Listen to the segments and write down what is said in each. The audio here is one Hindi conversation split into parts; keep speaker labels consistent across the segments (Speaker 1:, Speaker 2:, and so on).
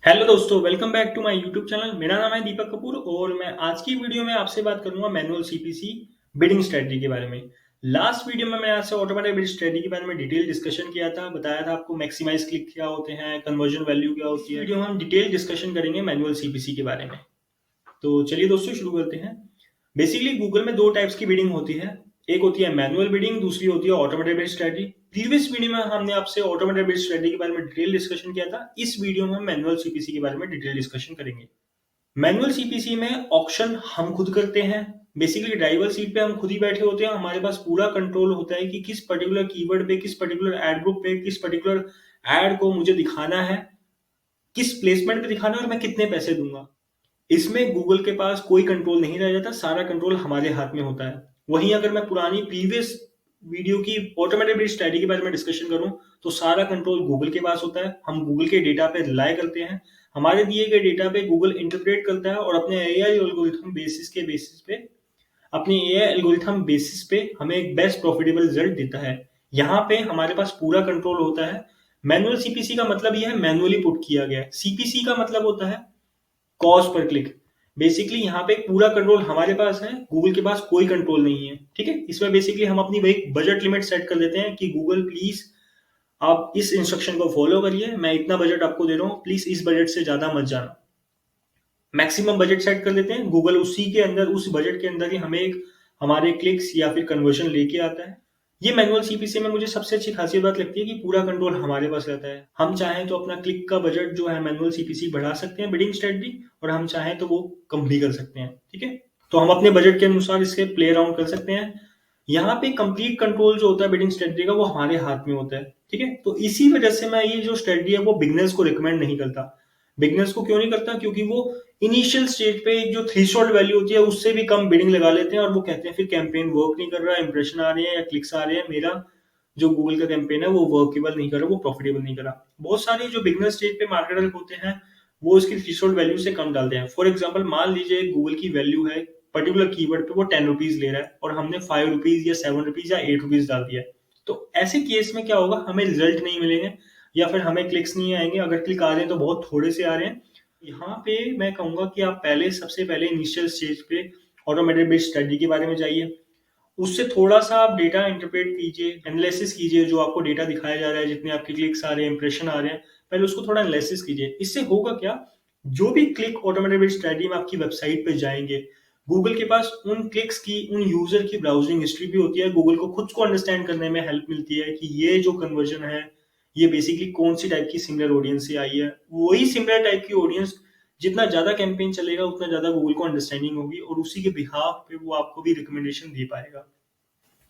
Speaker 1: हेलो दोस्तों, welcome back to my YouTube channel. मेरा नाम है दीपक कपूर और मैं आज की वीडियो में आपसे बात करूंगा मैनुअल सीपीसी बिडिंग स्ट्रेटजी के बारे में। लास्ट वीडियो में मैं आपसे ऑटोमेटिक बिडिंग स्ट्रेटजी के बारे में डिटेल डिस्कशन किया था, बताया था आपको मैक्सिमाइज क्लिक क्या होते हैं, कन्वर्जन वैल्यू क्या होती है। वीडियो में हम डिटेल डिस्कशन करेंगे मैनुअल सीपीसी के बारे में। तो चलिए दोस्तों शुरू करते हैं। बेसिकली गूगल में दो टाइप्स की बिडिंग होती है। एक होती है मैनुअल बिडिंग, दूसरी होती है automated bid strategy. Previous video में हमने आपसे ऑटोमेटेड बिड स्ट्रेटजी के बारे में डिटेल डिस्कशन किया था। इस वीडियो में हम मैनुअल सीपीसी के बारे में डिटेल डिस्कशन करेंगे। मैनुअल सीपीसी में ऑक्शन हम खुद करते हैं। बेसिकली ड्राइवर सीट पे हम खुद ही बैठे होते हैं। हमारे पास पूरा कंट्रोल होता है कि किस पर्टिकुलर कीवर्ड पे, किस पर्टिकुलर एड ग्रुप पे, किस पर्टिकुलर एड को मुझे दिखाना है, किस प्लेसमेंट पे दिखाना है और मैं कितने पैसे दूंगा। इसमें गूगल के पास कोई कंट्रोल नहीं रह जाता, सारा कंट्रोल हमारे हाथ में होता है। वहीं अगर मैं पुरानी प्रीवियस वीडियो की ऑटोमेटेड बिड स्ट्रेटजी के बारे में डिस्कशन करूं तो सारा कंट्रोल गूगल के पास होता है। हम गूगल के डेटा पे रिलाय करते हैं। हमारे दिए गए डेटा पे गूगल इंटरप्रेट करता है और अपने एआई एल्गोरिथम बेसिस पे हमें एक बेस्ट प्रॉफिटेबल रिजल्ट देता है। यहाँ पे हमारे पास पूरा कंट्रोल होता है। मैनुअल सीपीसी का मतलब यह है मैनुअली पुट किया गया। सीपीसी का मतलब होता है कॉस्ट पर क्लिक। बेसिकली यहाँ पे पूरा कंट्रोल हमारे पास है, गूगल के पास कोई कंट्रोल नहीं है। ठीक है, इसमें बेसिकली हम अपनी एक बजट लिमिट सेट कर देते हैं कि गूगल प्लीज आप इस इंस्ट्रक्शन को फॉलो करिए, मैं इतना बजट आपको दे रहा हूँ, प्लीज इस बजट से ज्यादा मत जाना। मैक्सिमम बजट सेट कर देते हैं, गूगल उसी के अंदर, उस बजट के अंदर ही हमें एक हमारे क्लिक्स या फिर कन्वर्जन लेके आता है। ये मैनुअल सीपीसी में मुझे सबसे अच्छी खासियत बात लगती है कि पूरा कंट्रोल हमारे पास रहता है। हम चाहें तो अपना क्लिक का बजट जो है मैनुअल सीपीसी बढ़ा सकते हैं बिडिंग स्ट्रेटजी, और हम चाहें तो वो कम भी कर सकते हैं। ठीक है, तो हम अपने बजट के अनुसार इसके प्ले अराउंड कर सकते हैं। यहाँ पे कंप्लीट कंट्रोल जो होता है बिडिंग स्ट्रेटजी का वो हमारे हाथ में होता है। ठीक है, तो इसी वजह से मैं ये जो स्ट्रेटजी है वो बिगनर्स को रिकमेंड नहीं करता। बिगनर्स को क्यों नहीं करता? क्योंकि वो इनिशियल स्टेज पे जो थ्रेशोल्ड वैल्यू होती है उससे भी कम बिडिंग लगा लेते हैं और वो कहते हैं फिर कैंपेन वर्क नहीं कर रहा, इंप्रेशन आ रहे हैं या क्लिक्स आ रहे हैं, मेरा जो गूगल का कैंपेन है वो वर्केबल नहीं कर रहा, वो प्रॉफिटेबल नहीं कर रहा। बहुत सारे जो बिगनर स्टेज पे मार्केटर होते हैं वो इसकी थ्रेशोल्ड वैल्यू से कम डालते हैं। फॉर एग्जाम्पल मान लीजिए गूगल की वैल्यू है पर्टिकुलर कीवर्ड पे वो 10 रुपीज ले रहा है और हमने 5 रुपीज या 7 रुपीज या 8 रुपीज डाल दिया है। तो ऐसे केस में क्या होगा, हमें रिजल्ट नहीं मिलेंगे या फिर हमें क्लिक्स नहीं आएंगे। अगर क्लिक आ रहे हैं तो बहुत थोड़े से आ रहे हैं। यहाँ पे मैं कहूंगा कि आप सबसे पहले इनिशियल स्टेज पे ऑटोमेटेड बेस्ड स्ट्रेटजी के बारे में जाइए। उससे थोड़ा सा आप डेटा इंटरप्रेट कीजिए, एनालिसिस कीजिए, जो आपको डेटा दिखाया जा रहा है, जितने आपके क्लिक्स आ रहे हैं, इंप्रेशन आ रहे हैं, पहले उसको थोड़ा एनालिसिस कीजिए। इससे होगा क्या, जो भी क्लिक ऑटोमेटेड स्ट्रेटजी में आपकी वेबसाइट पे जाएंगे, गूगल के पास उन क्लिक्स की, उन यूजर की ब्राउजिंग हिस्ट्री भी होती है। गूगल को खुद को अंडरस्टैंड करने में हेल्प मिलती है कि ये जो कन्वर्जन है ये बेसिकली कौन सी टाइप की सिमिलर ऑडियंस से आई है। वही सिमिलर टाइप की ऑडियंस, जितना ज्यादा कैंपेन चलेगा उतना ज्यादा गूगल को अंडरस्टैंडिंग होगी और उसी के बिहाफ पे वो आपको भी रिकमेंडेशन दे पाएगा।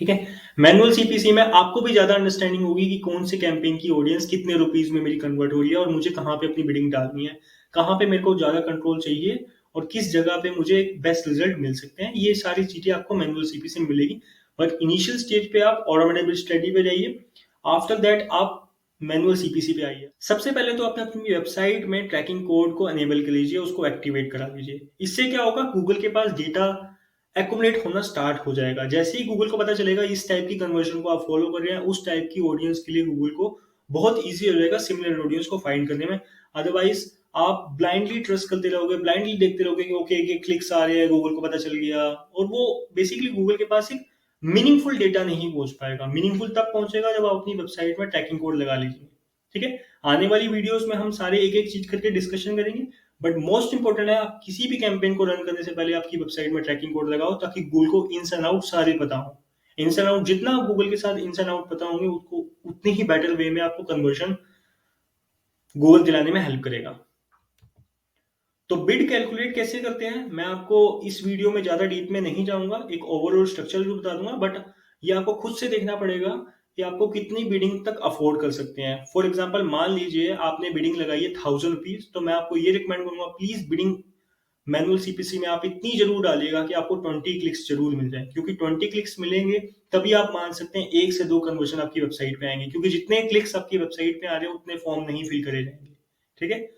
Speaker 1: ठीक है, मैनुअल सीपीसी में आपको भी ज्यादा अंडरस्टैंडिंग होगी कि कौन से कैंपेन की ऑडियंस कितने रुपीज में मेरी कन्वर्ट हो रही है और मुझे कहाँ पे अपनी बिडिंग डालनी है, कहाँ पे मेरे को ज्यादा कंट्रोल चाहिए और किस जगह पे मुझे बेस्ट रिजल्ट मिल सकते हैं। ये सारी चीजें आपको मैनुअल सीपीसी में मिलेगी। बट इनिशियल स्टेज पे आप ऑटोमेटेड स्टडी पे जाइए, आफ्टर दैट आप मैनुअल सीपीसी पे आइए। सबसे पहले तो आपने अपनी वेबसाइट में ट्रैकिंग कोड को अनेबल कर लीजिए, उसको एक्टिवेट करा लीजिए। इससे क्या होगा, गूगल के पास डेटा एक्यूमुलेट होना स्टार्ट हो जाएगा। जैसे ही गूगल को पता चलेगा इस टाइप की कन्वर्जन को आप फॉलो कर रहे हैं, उस टाइप की ऑडियंस के लिए गूगल को बहुत ईजी हो जाएगा सिमिलर ऑडियंस को फाइंड करने में। अदरवाइज आप ब्लाइंडली ट्रस्ट करते रहोगे, ब्लाइंडली देखते रहोगे कि ओके ये क्लिक्स आ रहे हैं, गूगल को पता चल गया, और वो बेसिकली गूगल के पास एक मीनिंगफुल डेटा नहीं पहुंच पाएगा। मीनिंगफुल तब पहुंचेगा जब आप अपनी वेबसाइट में ट्रैकिंग कोड लगा लीजिए। ठीक है, आने वाली वीडियोस में हम सारे एक एक चीज करके डिस्कशन करेंगे। बट मोस्ट इंपॉर्टेंट है, आप किसी भी कैंपेन को रन करने से पहले आपकी वेबसाइट में ट्रैकिंग कोड लगाओ ताकि गूगल को इन्स एंड आउट सारे पता हो। इन्स एंड आउट जितना गूगल के साथ इन्स एंड आउट पता होंगे उसको उतनी ही बेटर वे में आपको कन्वर्जन गूगल दिलाने में हेल्प करेगा। तो बिड कैलकुलेट कैसे करते हैं मैं आपको इस वीडियो में ज्यादा डीप में नहीं जाऊंगा, एक ओवरऑल स्ट्रक्चर भी बता दूंगा। बट ये आपको खुद से देखना पड़ेगा कि आपको कितनी बिडिंग तक अफोर्ड कर सकते हैं। फॉर एग्जाम्पल मान लीजिए आपने बिडिंग लगाई है 1000 रुपीज, तो मैं आपको ये रिकमेंड करूंगा प्लीज बिडिंग मैनुअल सीपीसी में आप इतनी जरूर डालिएगा कि आपको 20 क्लिक्स जरूर मिल जाए, क्योंकि 20 क्लिक्स मिलेंगे तभी आप मान सकते हैं 1 से 2 कन्वर्जन आपकी वेबसाइट पे आएंगे, क्योंकि जितने क्लिक्स आपकी वेबसाइट पे आ रहे हैं उतने फॉर्म नहीं फिल करे जाएंगे। ठीक है,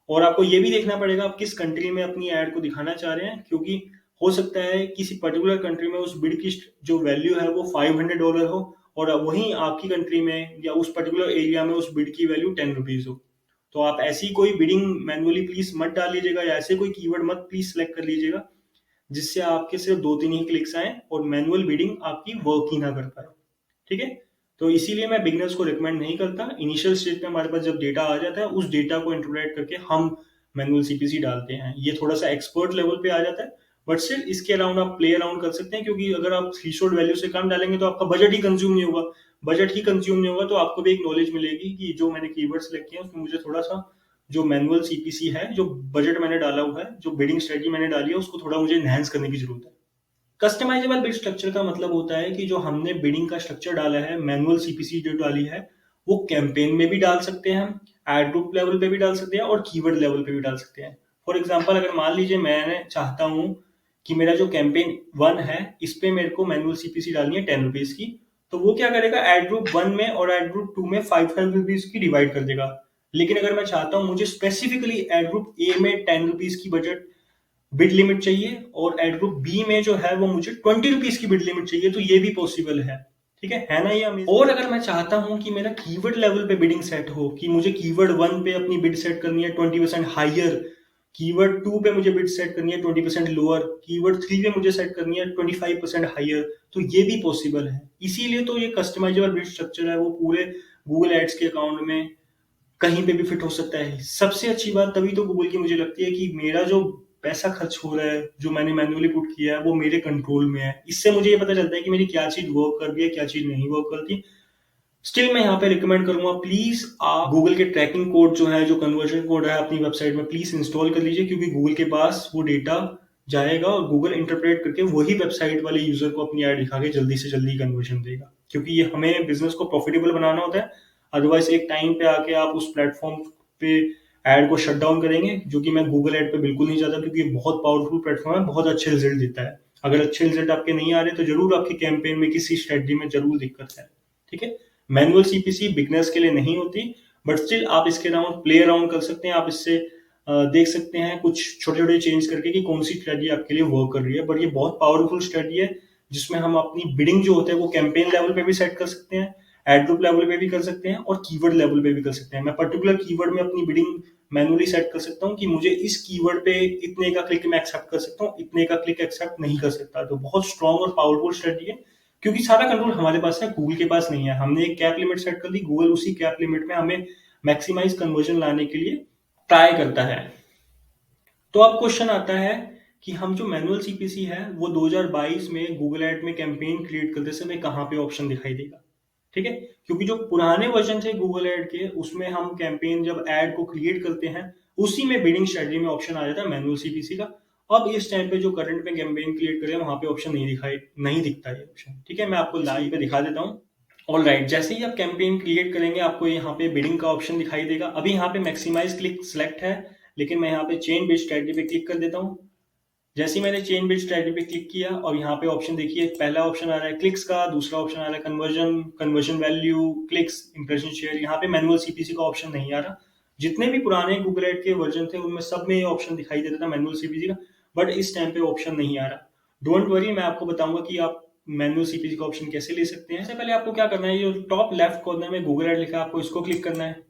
Speaker 1: और आपको ये भी देखना पड़ेगा आप किस कंट्री में अपनी एड को दिखाना चाह रहे हैं, क्योंकि हो सकता है किसी पर्टिकुलर कंट्री में उस बिड की जो वैल्यू है वो $500 हो, और वहीं आपकी कंट्री में या उस पर्टिकुलर एरिया में उस बिड की वैल्यू ₹10 हो। तो आप ऐसी कोई बिडिंग मैन्युअली प्लीज मत डाल लीजिएगा, या ऐसे कोई कीवर्ड मत प्लीज सेलेक्ट कर लीजिएगा जिससे आपके सिर्फ 2-3 ही क्लिक्स आए और मैनुअल बिडिंग आपकी वर्क ही ना कर पाए। ठीक है? तो इसीलिए मैं बिगनर्स को रिकमेंड नहीं करता। इनिशियल स्टेज पे हमारे पास जब डेटा आ जाता है, उस डेटा को इंटरप्रेट करके हम मैनुअल सीपीसी डालते हैं। ये थोड़ा सा एक्सपर्ट लेवल पे आ जाता है, बट स्टिल इसके अराउंड आप प्ले अराउंड कर सकते हैं, क्योंकि अगर आप थ्रेशोल्ड वैल्यू से कम डालेंगे तो आपका बजट ही कंज्यूम नहीं होगा। बजट ही कंज्यूम नहीं होगा तो आपको भी एक नॉलेज मिलेगी कि जो मैंने कीवर्ड सेलेक्ट किए हैं उसमें मुझे थोड़ा सा जो मैनुअल सीपीसी है, जो बजट मैंने डाला हुआ है, जो बिडिंग स्ट्रेटजी मैंने डाली है, उसको थोड़ा मुझे एनहांस करने की जरूरत है। कस्टमाइजेबल बिड स्ट्रक्चर का मतलब होता है कि जो हमने बिडिंग का स्ट्रक्चर डाला है, मैनुअल सीपीसी जो डाली है, वो कैंपेन में भी डाल सकते हैं हम, एड ग्रुप लेवल पे भी डाल सकते हैं और कीवर्ड लेवल पे भी डाल सकते हैं। फॉर एग्जांपल, अगर मान लीजिए मैंने चाहता हूं कि मेरा जो कैंपेन 1 है, इस पे मेरे को मैनुअल सीपीसी डालनी है ₹10 की, तो वो क्या करेगा, एड ग्रुप 1 में और एड ग्रुप 2 में ₹5 की डिवाइड कर देगा। लेकिन अगर मैं चाहता हूं मुझे स्पेसिफिकली एड ग्रुप ए में ₹10 की बजट बिड लिमिट चाहिए और एड ग्रुप बी में जो है वो मुझे ₹20 की बिड लिमिट चाहिए, तो ये भी पॉसिबल है। ठीक है ना ये अमेजिंग। और अगर मैं चाहता हूं कि मेरा कीवर्ड लेवल पे बिडिंग सेट हो, कि मुझे कीवर्ड 1 पे अपनी बिड सेट करनी है 20% हाइयर, कीवर्ड 2 पे मुझे बिड सेट करनी है 20% लोअर, कीवर्ड 3 पे मुझे सेट करनी है 25% हाइयर, तो ये भी पॉसिबल है। इसीलिए तो ये कस्टमाइजेबल बिड स्ट्रक्चर है वो पूरे गूगल एड्स के अकाउंट में कहीं पे भी फिट हो सकता है। सबसे अच्छी बात तभी तो गूगल की मुझे लगती है कि मेरा जो पैसा खर्च हो रहा है, जो मैंने मैन्युअली पुट किया है, वो मेरे कंट्रोल में है। इससे मुझे ये पता चलता है कि मेरी क्या चीज वर्क कर रही है, क्या चीज नहीं वर्क करती। स्टिल मैं यहाँ पे रिकमेंड करूंगा, प्लीज आप गूगल के ट्रैकिंग कोड जो है, जो कन्वर्जन कोड है, अपनी वेबसाइट में प्लीज इंस्टॉल कर लीजिए, क्योंकि गूगल के पास वो डेटा जाएगा और गूगल इंटरप्रेट करके वही वेबसाइट वाले यूजर को अपनी ऐड दिखा के जल्दी से जल्दी कन्वर्जन देगा, क्योंकि ये हमें बिजनेस को प्रॉफिटेबल बनाना होता है। अदरवाइज एक टाइम पे आके आप उस प्लेटफॉर्म पे एड को शट डाउन करेंगे, जो कि मैं गूगल एड पे बिल्कुल नहीं चाहता, क्योंकि ये बहुत पावरफुल प्लेटफॉर्म है, बहुत अच्छे रिजल्ट देता है। अगर अच्छे रिजल्ट आपके नहीं आ रहे तो जरूर आपकी कैंपेन में किसी स्ट्रेटजी में जरूर दिक्कत है। ठीक है? मैनुअल सीपीसी बिगनर्स के लिए नहीं होती, बट स्टिल आप इसके अराउंड प्ले अराउंड कर सकते हैं। आप इससे देख सकते हैं कुछ छोटे छोटे चेंज करके कि कौन सी स्ट्रेटजी आपके लिए वर्क कर रही है। बट ये बहुत पावरफुल स्ट्रेटजी है, जिसमें हम अपनी बिडिंग जो होता है वो कैंपेन लेवल पे भी सेट कर सकते हैं, एड ग्रुप लेवल पे भी कर सकते हैं और कीवर्ड लेवल पे भी कर सकते हैं। मैं पर्टिकुलर कीवर्ड में अपनी बिडिंग मैनुअली सेट कर सकता हूँ कि मुझे इस कीवर्ड पे इतने का क्लिक मैं एक्सेप्ट कर सकता हूँ, इतने का क्लिक एक्सेप्ट नहीं कर सकता। तो बहुत स्ट्रॉन्ग और पावरफुल स्ट्रेटजी है, क्योंकि सारा कंट्रोल हमारे पास है, गूगल के पास नहीं है। हमने एक कैप लिमिट सेट कर दी, गूगल उसी कैप लिमिट में हमें मैक्सिमाइज कन्वर्जन लाने के लिए ट्राई करता है। तो अब क्वेश्चन आता है कि हम जो मैनुअल सीपीसी है वो 2022 में गूगल एड में कैंपेन क्रिएट करते समय कहाँ पे ऑप्शन दिखाई देगा। ठीक है? क्योंकि जो पुराने वर्जन थे गूगल एड के, उसमें हम कैंपेन जब एड को क्रिएट करते हैं, उसी में बिडिंग स्ट्रेटजी में ऑप्शन आ जाता है मैनुअल सीपीसी का। अब इस टाइम पे जो करंट में कैंपेन क्रिएट कर रहे हैं वहां पे ऑप्शन नहीं दिखता है ऑप्शन। ठीक है? मैं आपको लाइव पे दिखा देता हूँ। ऑल राइट, जैसे ही आप कैंपेन क्रिएट करेंगे आपको यहाँ पे बिडिंग का ऑप्शन दिखाई देगा। अभी यहाँ पे मैक्सिमाइज क्लिक सेलेक्ट है, लेकिन मैं यहाँ पे चेंज बिड स्ट्रेटजी पे क्लिक कर देता हूँ। जैसे ही मैंने चेंज बिड स्ट्रेटजी पे क्लिक किया और यहाँ पे ऑप्शन देखिए, पहला ऑप्शन आ रहा है क्लिक्स का, दूसरा ऑप्शन आ रहा है conversion value, clicks, impression share. यहाँ पे मैनुअल सीपीसी का ऑप्शन नहीं आ रहा। जितने भी पुराने गूगल एड के वर्जन थे उनमें सब में ये ऑप्शन दिखाई देता था मैनुअल सीपीसी का, बट इस टाइम पे ऑप्शन नहीं आ रहा। डोंट वरी, मैं आपको बताऊंगा कि आप मैनुअल सीपीसी का ऑप्शन कैसे ले सकते हैं। सबसे पहले आपको क्या करना है, ये टॉप लेफ्ट कॉर्नर में गूगल एड लिखा है, आपको इसको क्लिक करना है।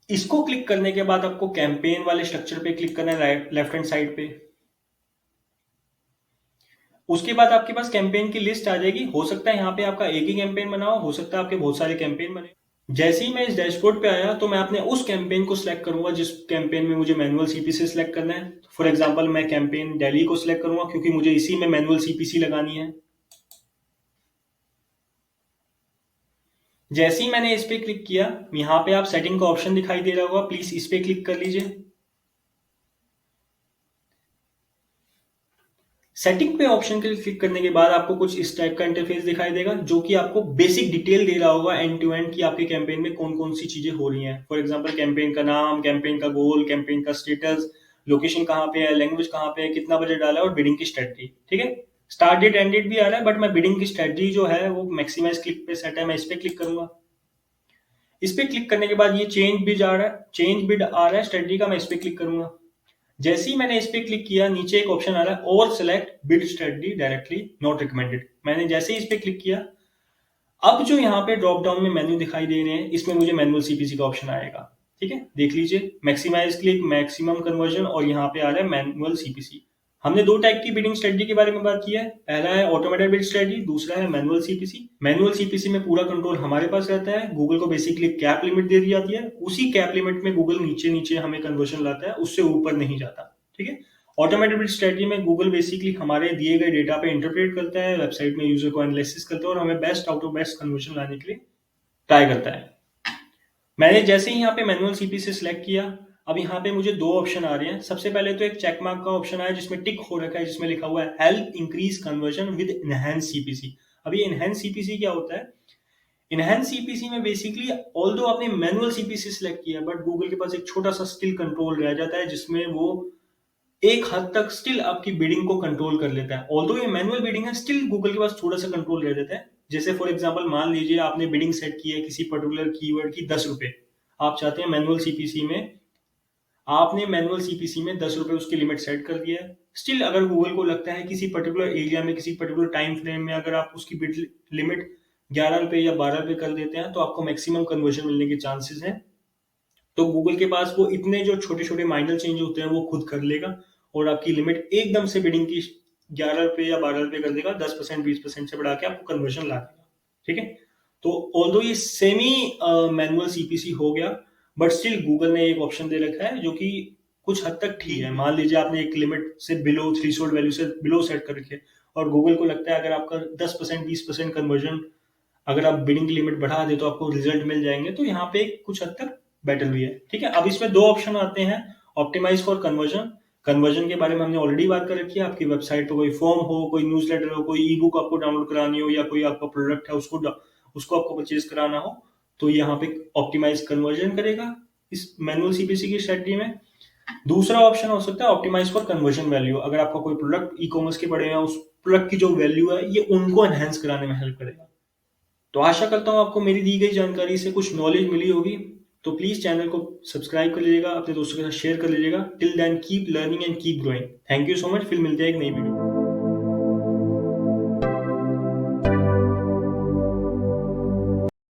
Speaker 1: इसको क्लिक करने के बाद आपको कैंपेन वाले स्ट्रक्चर पे क्लिक करना है, लेफ्ट हैंड साइड पे। उसके बाद आपके पास कैंपेन की लिस्ट आ जाएगी। हो सकता है यहाँ पे आपका एक ही कैंपेन बना हो सकता है आपके बहुत सारे कैंपेन बने। जैसे ही मैं इस डैशबोर्ड पे आया तो मैं अपने उस कैंपेन को सिलेक्ट करूंगा जिस कैंपेन में मुझे मैनुअल सीपीसी सिलेक्ट करना है। फॉर एग्जांपल मैं कैंपेन दिल्ली को सिलेक्ट करूंगा, क्योंकि मुझे इसी में मैनुअल सीपीसी लगानी है। जैसे ही मैंने इस पे क्लिक किया, यहाँ पे आप सेटिंग का ऑप्शन दिखाई दे रहा होगा, प्लीज इस पे क्लिक कर लीजिए। सेटिंग पे ऑप्शन के क्लिक करने के बाद आपको कुछ इस टाइप का इंटरफेस दिखाई देगा, जो कि आपको बेसिक डिटेल दे रहा होगा एंड टू एंड कि आपके कैंपेन में कौन कौन सी चीजें हो रही हैं। फॉर एग्जांपल कैंपेन का नाम, कैंपेन का गोल, कैंपेन का स्टेटस, लोकेशन कहाँ पे है, लैंग्वेज कहाँ पे है, कितना बजट डाला है और बिडिंग की स्ट्रेटजी। ठीक है? स्टार्ट डेट एंड डेट भी आ रहा है, बट मैं बिडिंग की स्ट्रेटजी जो है वो मैक्सिमाइज क्लिक पे सेट है, मैं इस पे क्लिक करूंगा। इस पे क्लिक करने के बाद ये चेंज बिड आ रहा है स्ट्रेटजी का, मैं इस पे क्लिक करूंगा। जैसे ही मैंने इस पे क्लिक किया, नीचे एक ऑप्शन आ रहा है over select bid strategy directly not recommended. मैंने जैसे ही इस पे क्लिक किया, अब जो यहाँ पे ड्रॉप डाउन में मेन्यू दिखाई दे रहे हैं, इसमें मुझे मैनुअल सीपीसी का ऑप्शन आएगा। ठीक है, देख लीजिए, मैक्सिमाइज क्लिक, मैक्सिमम कन्वर्जन, और यहाँ पे आ रहा है मैनुअल सीपीसी। हमने दो टाइप की बिडिंग स्ट्रेटजी के बारे में बात किया है। पहला है ऑटोमेटेड बिड स्ट्रेटजी, दूसरा है मैनुअल सीपीसी। मैनुअल सीपीसी में पूरा कंट्रोल हमारे पास रहता है। गूगल को बेसिकली कैप लिमिट दे दी जाती है, उसी कैप लिमिट में गूगल नीचे नीचे हमें कन्वर्जन लाता है, उससे ऊपर नहीं जाता। ठीक है, ऑटोमेटेड बिड स्ट्रेटजी में गूगल बेसिकली हमारे दिए गए डेटा पे इंटरप्रेट करता है, वेबसाइट में यूजर को एनालिसिस करता है और हमें best out of best conversion लाने के लिए ट्राई करता है। मैंने जैसे ही यहाँ पे मैनुअल सीपीसी सिलेक्ट किया, अब यहाँ पे मुझे दो ऑप्शन आ रहे हैं। सबसे पहले तो एक चेक मार्क का ऑप्शन आया जिसमें टिक हो रखा है, जिसमें लिखा हुआ है help increase conversion with enhance CPC. अब ये इनहेंस सीपीसी क्या होता है? इनहेंस सीपीसी में बेसिकली ऑल्दो आपने मैनुअल सीपीसी सिलेक्ट किया, बट गूगल के पास एक छोटा सा स्टिल कंट्रोल रह जाता है, जिसमें वो एक हद तक स्टिल आपकी बिडिंग को कंट्रोल कर लेता है। ऑल्दो ये मैनुअल बिडिंग है, स्टिल गूगल के पास थोड़ा सा कंट्रोल रह जाता है। जैसे फॉर एग्जांपल मान लीजिए आपने बिडिंग सेट की है किसी पर्टिकुलर कीवर्ड की 10 रुपए, आप चाहते हैं मैनुअल सीपीसी में, आपने मैनुअल सीपीसी में 10 रुपए उसकी लिमिट सेट कर दिया है। स्टिल अगर गूगल को लगता है किसी पर्टिकुलर एरिया में, किसी पर्टिकुलर टाइम फ्रेम में अगर आप उसकी बिड लिमिट 11 रुपए या 12 रुपए कर देते हैं, तो आपको मैक्सिमम कन्वर्जन मिलने के चांसेस हैं। तो गूगल के पास वो इतने जो छोटे छोटे माइनर चेंज होते हैं वो खुद कर लेगा, और आपकी लिमिट एकदम से बिडिंग की 11 रुपए या 12 रुपए कर देगा, 10% 20% से बढ़ा के आपको कन्वर्जन ला देगा। ठीक है, तो ऑल्दो ये सेमी मैनुअल सीपीसी हो गया, बट स्टिल गूगल ने एक ऑप्शन दे रखा है जो कि कुछ हद तक ठीक है। मान लीजिए आपने एक लिमिट से बिलो, थ्रेशोल्ड वैल्यू से बिलो सेट कर रखी है, और गूगल को लगता है अगर आपका 10% 20% कन्वर्जन अगर आप बिडिंग की लिमिट बढ़ा दे तो आपको रिजल्ट मिल जाएंगे, तो यहाँ पे कुछ हद तक बेटर भी है। ठीक है, अब इसमें दो ऑप्शन आते हैं, ऑप्टिमाइज फॉर कन्वर्जन। कन्वर्जन के बारे में हमने ऑलरेडी बात कर रखी है। आपकी वेबसाइट पर कोई फॉर्म हो, कोई न्यूज़लेटर हो, कोई ई बुक आपको डाउनलोड करानी हो, या कोई आपका प्रोडक्ट है उसको आपको परचेज कराना हो, तो यहाँ पे ऑप्टिमाइज कन्वर्जन करेगा इस मैनुअल सीपीसी की स्ट्रेटजी में। दूसरा ऑप्शन हो सकता है ऑप्टिमाइज फॉर कन्वर्जन वैल्यू। अगर आपका कोई प्रोडक्ट ई कॉमर्स के पड़े हैं, उस प्रोडक्ट की जो वैल्यू है ये उनको एनहेंस कराने में हेल्प करेगा। तो आशा करता हूँ आपको मेरी दी गई जानकारी से कुछ नॉलेज मिली होगी। तो प्लीज चैनल को सब्सक्राइब कर लीजिएगा, अपने दोस्तों के साथ शेयर कर लीजिएगा। Till then keep learning and keep growing. Thank you so much, फिर मिलते हैं एक नई वीडियो।